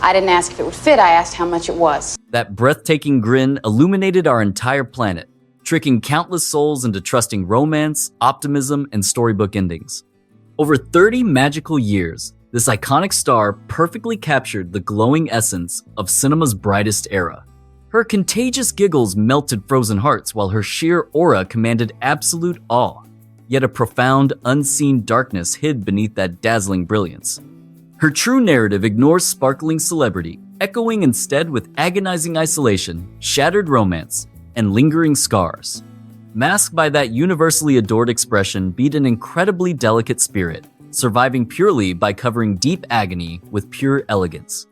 I didn't ask if it would fit, I asked how much it was. That breathtaking grin illuminated our entire planet, tricking countless souls into trusting romance, optimism, and storybook endings. Over 30 magical years, this iconic star perfectly captured the glowing essence of cinema's brightest era. Her contagious giggles melted frozen hearts, while her sheer aura commanded absolute awe. Yet a profound, unseen darkness hid beneath that dazzling brilliance. Her true narrative ignores sparkling celebrity, echoing instead with agonizing isolation, shattered romance, and lingering scars. Masked by that universally adored expression beat an incredibly delicate spirit, surviving purely by covering deep agony with pure elegance.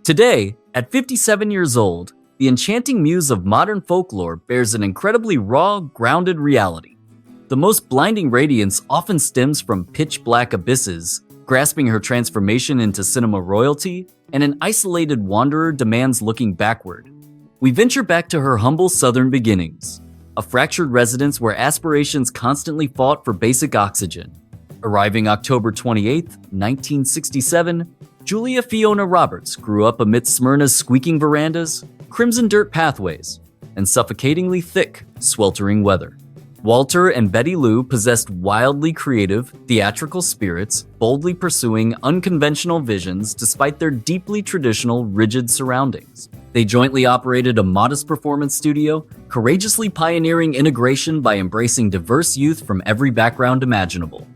Today, at 57 years old, the enchanting muse of modern folklore bears an incredibly raw, grounded reality. The most blinding radiance often stems from pitch-black abysses, grasping her transformation into cinema royalty, and an isolated wanderer demands looking backward. We venture back to her humble southern beginnings, a fractured residence where aspirations constantly fought for basic oxygen. Arriving October 28, 1967, Julia Fiona Roberts grew up amidst Smyrna's squeaking verandas, crimson dirt pathways, and suffocatingly thick, sweltering weather. Walter and Betty Lou possessed wildly creative, theatrical spirits, boldly pursuing unconventional visions despite their deeply traditional, rigid surroundings. They jointly operated a modest performance studio, courageously pioneering integration by embracing diverse youth from every background imaginable.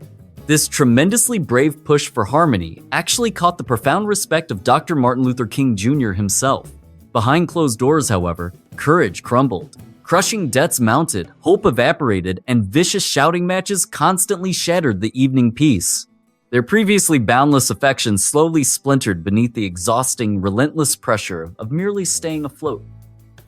This tremendously brave push for harmony actually caught the profound respect of Dr. Martin Luther King Jr. himself. Behind closed doors, however, courage crumbled. Crushing debts mounted, hope evaporated, and vicious shouting matches constantly shattered the evening peace. Their previously boundless affections slowly splintered beneath the exhausting, relentless pressure of merely staying afloat.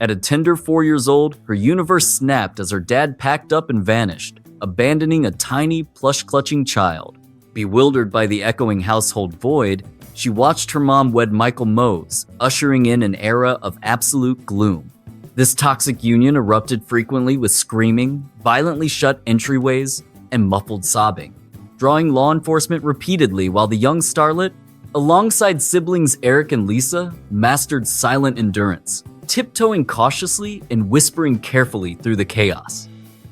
At a tender 4 years old, her universe snapped as her dad packed up and vanished, abandoning a tiny, plush-clutching child. Bewildered by the echoing household void, she watched her mom wed Michael Mose, ushering in an era of absolute gloom. This toxic union erupted frequently with screaming, violently shut entryways, and muffled sobbing, drawing law enforcement repeatedly while the young starlet, alongside siblings Eric and Lisa, mastered silent endurance, tiptoeing cautiously and whispering carefully through the chaos.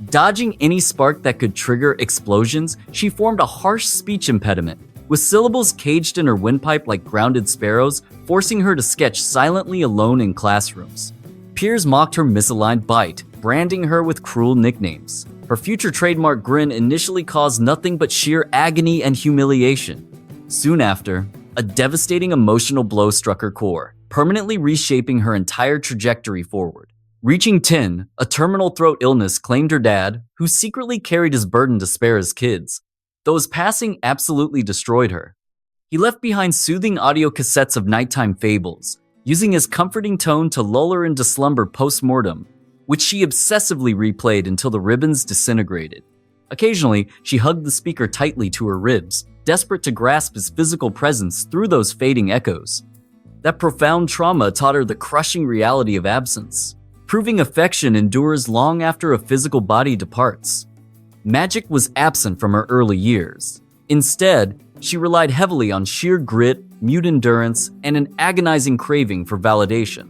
Dodging any spark that could trigger explosions, she formed a harsh speech impediment, with syllables caged in her windpipe like grounded sparrows, forcing her to sketch silently alone in classrooms. Peers mocked her misaligned bite, branding her with cruel nicknames. Her future trademark grin initially caused nothing but sheer agony and humiliation. Soon after, a devastating emotional blow struck her core, permanently reshaping her entire trajectory forward. Reaching 10, a terminal throat illness claimed her dad, who secretly carried his burden to spare his kids, though his passing absolutely destroyed her. He left behind soothing audio cassettes of nighttime fables, using his comforting tone to lull her into slumber post-mortem, which she obsessively replayed until the ribbons disintegrated. Occasionally, she hugged the speaker tightly to her ribs, desperate to grasp his physical presence through those fading echoes. That profound trauma taught her the crushing reality of absence, proving affection endures long after a physical body departs. Magic was absent from her early years. Instead, she relied heavily on sheer grit, mute endurance, and an agonizing craving for validation.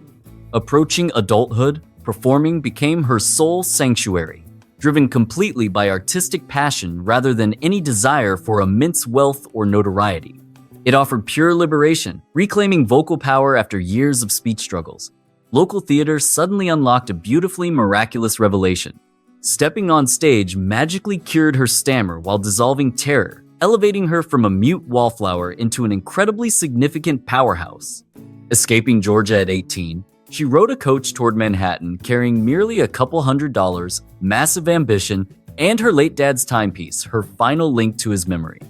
Approaching adulthood, performing became her sole sanctuary, driven completely by artistic passion rather than any desire for immense wealth or notoriety. It offered pure liberation, reclaiming vocal power after years of speech struggles. Local theater suddenly unlocked a beautifully miraculous revelation. Stepping on stage magically cured her stammer while dissolving terror, elevating her from a mute wallflower into an incredibly significant powerhouse. Escaping Georgia at 18, she rode a coach toward Manhattan carrying merely a couple $100, massive ambition, and her late dad's timepiece, her final link to his memory.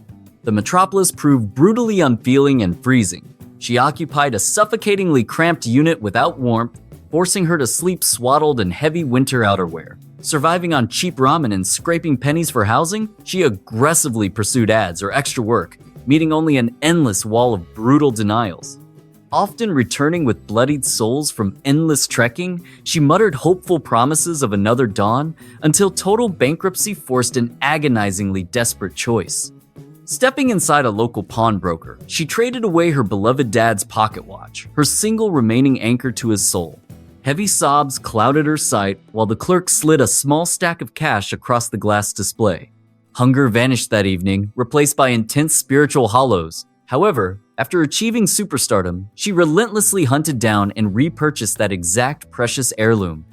The metropolis proved brutally unfeeling and freezing. She occupied a suffocatingly cramped unit without warmth, forcing her to sleep swaddled in heavy winter outerwear. Surviving on cheap ramen and scraping pennies for housing, she aggressively pursued ads or extra work, meeting only an endless wall of brutal denials. Often returning with bloodied souls from endless trekking, she muttered hopeful promises of another dawn until total bankruptcy forced an agonizingly desperate choice. Stepping inside a local pawnbroker, she traded away her beloved dad's pocket watch, her single remaining anchor to his soul. Heavy sobs clouded her sight while the clerk slid a small stack of cash across the glass display. Hunger vanished that evening, replaced by intense spiritual hollows. However, after achieving superstardom, she relentlessly hunted down and repurchased that exact precious heirloom.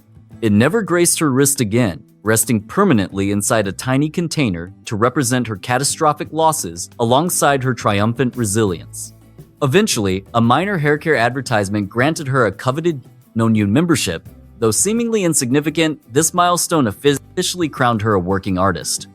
It never graced her wrist again, resting permanently inside a tiny container to represent her catastrophic losses alongside her triumphant resilience. Eventually, a minor haircare advertisement granted her a coveted non-union membership. Though seemingly insignificant, this milestone officially crowned her a working artist.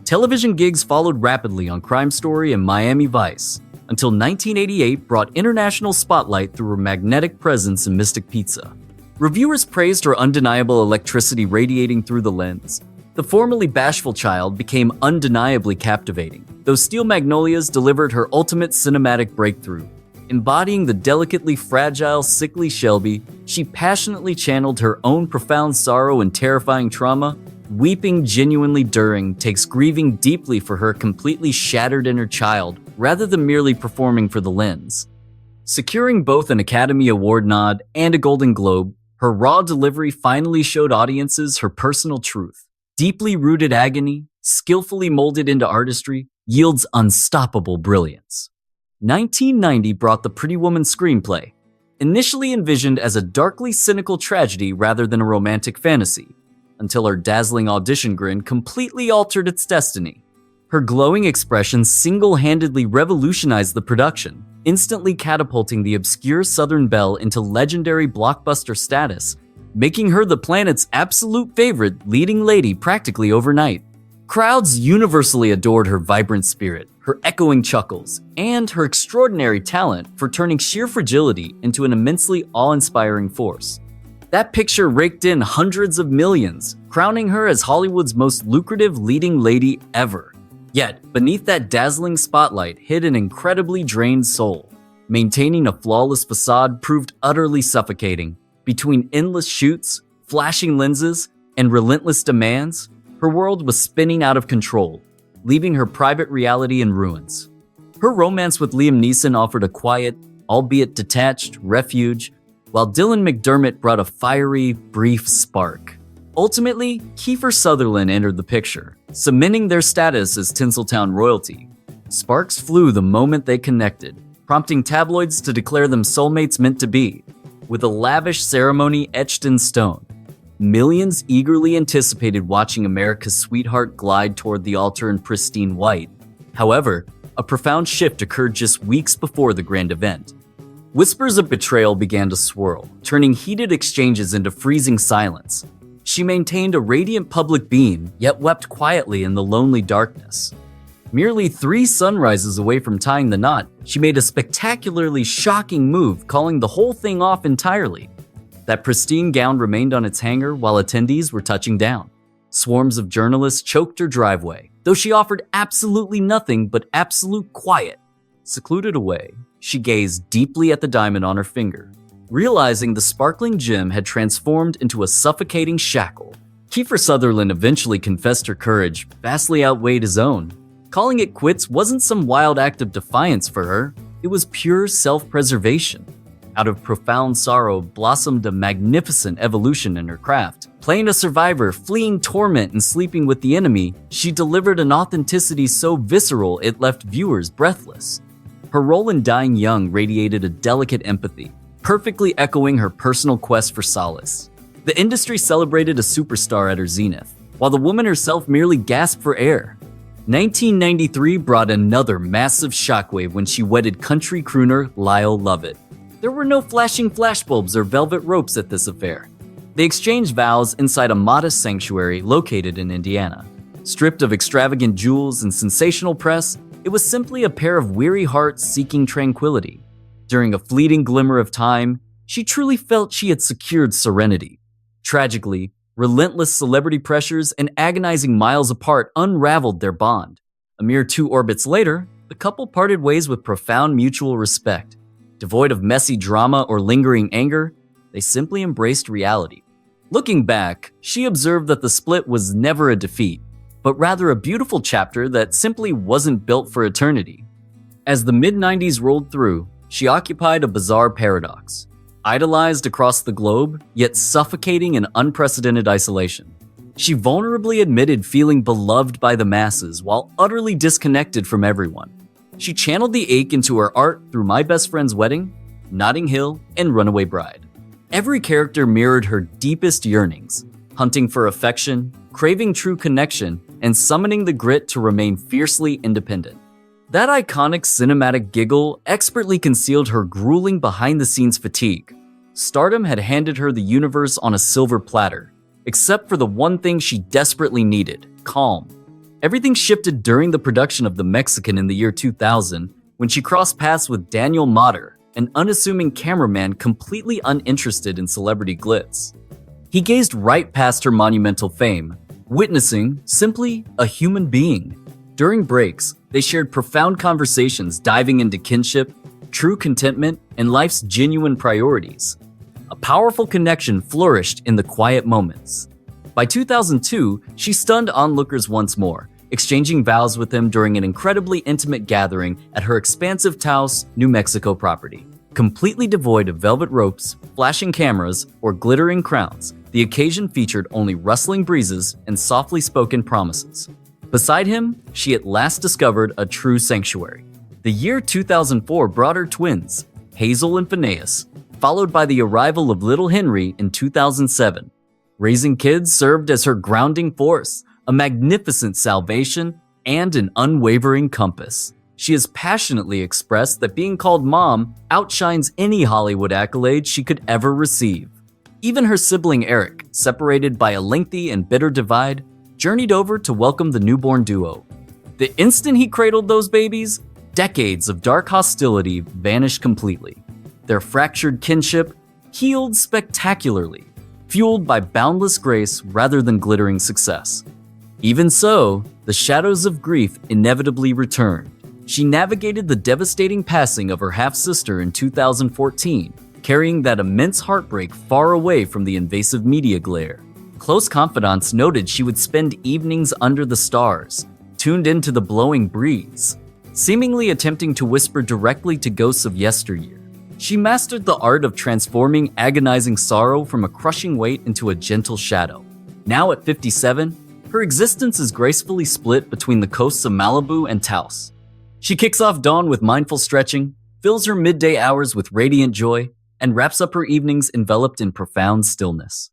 Television gigs followed rapidly on Crime Story and Miami Vice, until 1988 brought international spotlight through her magnetic presence in Mystic Pizza. Reviewers praised her undeniable electricity radiating through the lens. The formerly bashful child became undeniably captivating, though Steel Magnolias delivered her ultimate cinematic breakthrough. Embodying the delicately fragile, sickly Shelby, she passionately channeled her own profound sorrow and terrifying trauma. Weeping genuinely during takes grieving deeply for her completely shattered inner child, rather than merely performing for the lens. Securing both an Academy Award nod and a Golden Globe, her raw delivery finally showed audiences her personal truth. Deeply rooted agony, skillfully molded into artistry, yields unstoppable brilliance. 1990 brought the Pretty Woman screenplay, initially envisioned as a darkly cynical tragedy rather than a romantic fantasy, until her dazzling audition grin completely altered its destiny. Her glowing expression single-handedly revolutionized the production, instantly catapulting the obscure Southern belle into legendary blockbuster status, making her the planet's absolute favorite leading lady practically overnight. Crowds universally adored her vibrant spirit, her echoing chuckles, and her extraordinary talent for turning sheer fragility into an immensely awe-inspiring force. That picture raked in hundreds of millions, crowning her as Hollywood's most lucrative leading lady ever. Yet, beneath that dazzling spotlight hid an incredibly drained soul. Maintaining a flawless facade proved utterly suffocating. Between endless shoots, flashing lenses, and relentless demands, her world was spinning out of control, leaving her private reality in ruins. Her romance with Liam Neeson offered a quiet, albeit detached, refuge, while Dylan McDermott brought a fiery, brief spark. Ultimately, Kiefer Sutherland entered the picture, cementing their status as Tinseltown royalty. Sparks flew the moment they connected, prompting tabloids to declare them soulmates meant to be. With a lavish ceremony etched in stone, millions eagerly anticipated watching America's sweetheart glide toward the altar in pristine white. However, a profound shift occurred just weeks before the grand event. Whispers of betrayal began to swirl, turning heated exchanges into freezing silence. She maintained a radiant public beam, yet wept quietly in the lonely darkness. Merely 3 sunrises away from tying the knot, she made a spectacularly shocking move, calling the whole thing off entirely. That pristine gown remained on its hanger while attendees were touching down. Swarms of journalists choked her driveway, though she offered absolutely nothing but absolute quiet. Secluded away, she gazed deeply at the diamond on her finger, realizing the sparkling gem had transformed into a suffocating shackle. Kiefer Sutherland eventually confessed her courage vastly outweighed his own. Calling it quits wasn't some wild act of defiance for her, it was pure self-preservation. Out of profound sorrow blossomed a magnificent evolution in her craft. Playing a survivor, fleeing torment, and sleeping with the enemy, she delivered an authenticity so visceral it left viewers breathless. Her role in Dying Young radiated a delicate empathy, perfectly echoing her personal quest for solace. The industry celebrated a superstar at her zenith, while the woman herself merely gasped for air. 1993 brought another massive shockwave when she wedded country crooner Lyle Lovett. There were no flashing flashbulbs or velvet ropes at this affair. They exchanged vows inside a modest sanctuary located in Indiana. Stripped of extravagant jewels and sensational press, it was simply a pair of weary hearts seeking tranquility. During a fleeting glimmer of time, she truly felt she had secured serenity. Tragically, relentless celebrity pressures and agonizing miles apart unraveled their bond. A mere 2 orbits later, the couple parted ways with profound mutual respect. Devoid of messy drama or lingering anger, they simply embraced reality. Looking back, she observed that the split was never a defeat. but rather a beautiful chapter that simply wasn't built for eternity. As the mid-90s rolled through, she occupied a bizarre paradox. Idolized across the globe, yet suffocating in unprecedented isolation. She vulnerably admitted feeling beloved by the masses while utterly disconnected from everyone. She channeled the ache into her art through My Best Friend's Wedding, Notting Hill, and Runaway Bride. Every character mirrored her deepest yearnings, hunting for affection, craving true connection, and summoning the grit to remain fiercely independent. That iconic cinematic giggle expertly concealed her grueling behind-the-scenes fatigue. Stardom had handed her the universe on a silver platter, except for the one thing she desperately needed: calm. Everything shifted during the production of The Mexican in the year 2000, when she crossed paths with Daniel Mater, an unassuming cameraman completely uninterested in celebrity glitz. He gazed right past her monumental fame, witnessing simply a human being. During breaks, they shared profound conversations diving into kinship, true contentment, and life's genuine priorities. A powerful connection flourished in the quiet moments. By 2002, she stunned onlookers once more, exchanging vows with him during an incredibly intimate gathering at her expansive Taos, New Mexico property. Completely devoid of velvet ropes, flashing cameras, or glittering crowns, the occasion featured only rustling breezes and softly spoken promises. Beside him, she at last discovered a true sanctuary. The year 2004 brought her twins, Hazel and Phineas, followed by the arrival of little Henry in 2007. Raising kids served as her grounding force, a magnificent salvation, and an unwavering compass. She has passionately expressed that being called mom outshines any Hollywood accolade she could ever receive. Even her sibling Eric, separated by a lengthy and bitter divide, journeyed over to welcome the newborn duo. The instant he cradled those babies, decades of dark hostility vanished completely. Their fractured kinship healed spectacularly, fueled by boundless grace rather than glittering success. Even so, the shadows of grief inevitably returned. She navigated the devastating passing of her half-sister in 2014, carrying that immense heartbreak far away from the invasive media glare. Close confidants noted she would spend evenings under the stars, tuned into the blowing breeze, seemingly attempting to whisper directly to ghosts of yesteryear. She mastered the art of transforming agonizing sorrow from a crushing weight into a gentle shadow. Now at 57, her existence is gracefully split between the coasts of Malibu and Taos. She kicks off dawn with mindful stretching, fills her midday hours with radiant joy, and wraps up her evenings enveloped in profound stillness.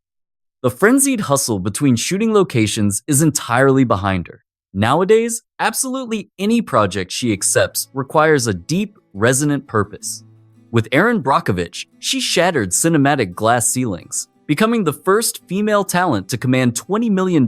The frenzied hustle between shooting locations is entirely behind her. Nowadays, absolutely any project she accepts requires a deep, resonant purpose. With Erin Brockovich, she shattered cinematic glass ceilings, becoming the first female talent to command $20 million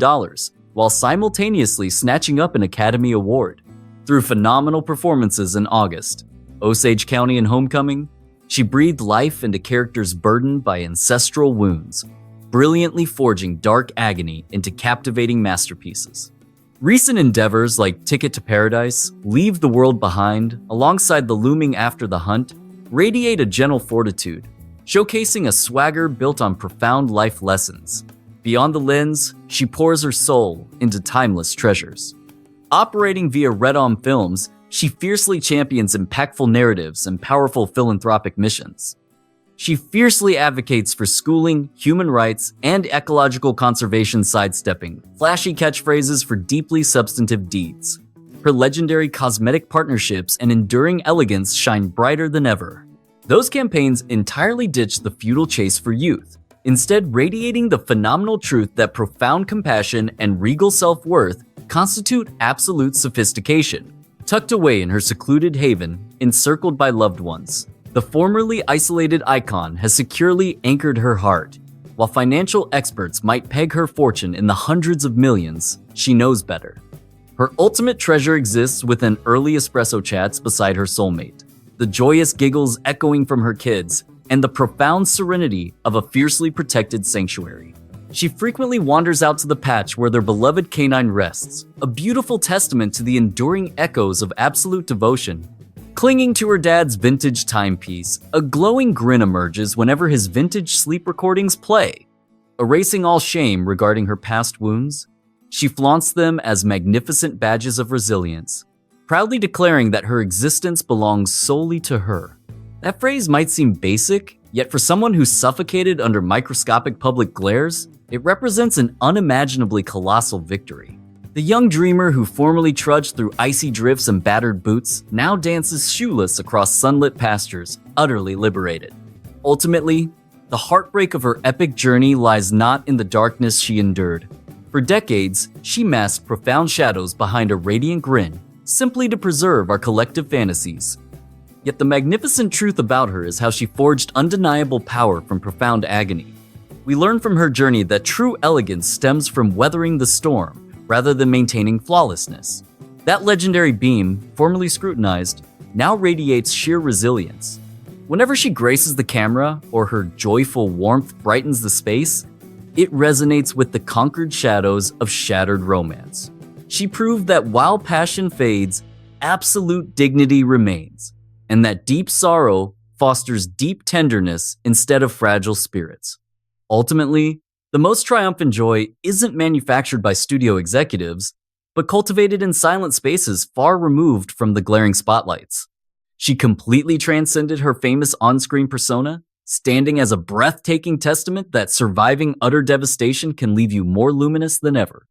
while simultaneously snatching up an Academy Award. Through phenomenal performances in August, Osage County and Homecoming, she breathed life into characters burdened by ancestral wounds, brilliantly forging dark agony into captivating masterpieces. Recent endeavors like Ticket to Paradise, Leave the World Behind, alongside the looming After the Hunt, radiate a gentle fortitude, showcasing a swagger built on profound life lessons. Beyond the lens, she pours her soul into timeless treasures. Operating via Red On Films, she fiercely champions impactful narratives and powerful philanthropic missions. She fiercely advocates for schooling, human rights, and ecological conservation, sidestepping flashy catchphrases for deeply substantive deeds. Her legendary cosmetic partnerships and enduring elegance shine brighter than ever. Those campaigns entirely ditch the futile chase for youth, instead radiating the phenomenal truth that profound compassion and regal self-worth constitute absolute sophistication. Tucked away in her secluded haven, encircled by loved ones, the formerly isolated icon has securely anchored her heart. While financial experts might peg her fortune in the hundreds of millions, she knows better. Her ultimate treasure exists within early espresso chats beside her soulmate, the joyous giggles echoing from her kids, and the profound serenity of a fiercely protected sanctuary. She frequently wanders out to the patch where their beloved canine rests, a beautiful testament to the enduring echoes of absolute devotion. Clinging to her dad's vintage timepiece, a glowing grin emerges whenever his vintage sleep recordings play. Erasing all shame regarding her past wounds, She flaunts them as magnificent badges of resilience, proudly declaring that her existence belongs solely to her. That phrase might seem basic, yet for someone who's suffocated under microscopic public glares, it represents an unimaginably colossal victory. The young dreamer who formerly trudged through icy drifts and battered boots now dances shoeless across sunlit pastures, utterly liberated. Ultimately, the heartbreak of her epic journey lies not in the darkness she endured. For decades, she masked profound shadows behind a radiant grin, simply to preserve our collective fantasies. Yet the magnificent truth about her is how she forged undeniable power from profound agony. We learn from her journey that true elegance stems from weathering the storm, rather than maintaining flawlessness. That legendary beam, formerly scrutinized, now radiates sheer resilience. Whenever she graces the camera or her joyful warmth brightens the space, it resonates with the conquered shadows of shattered romance. She proved that while passion fades, absolute dignity remains, and that deep sorrow fosters deep tenderness instead of fragile spirits. Ultimately, the most triumphant joy isn't manufactured by studio executives, but cultivated in silent spaces far removed from the glaring spotlights. She completely transcended her famous on-screen persona, standing as a breathtaking testament that surviving utter devastation can leave you more luminous than ever.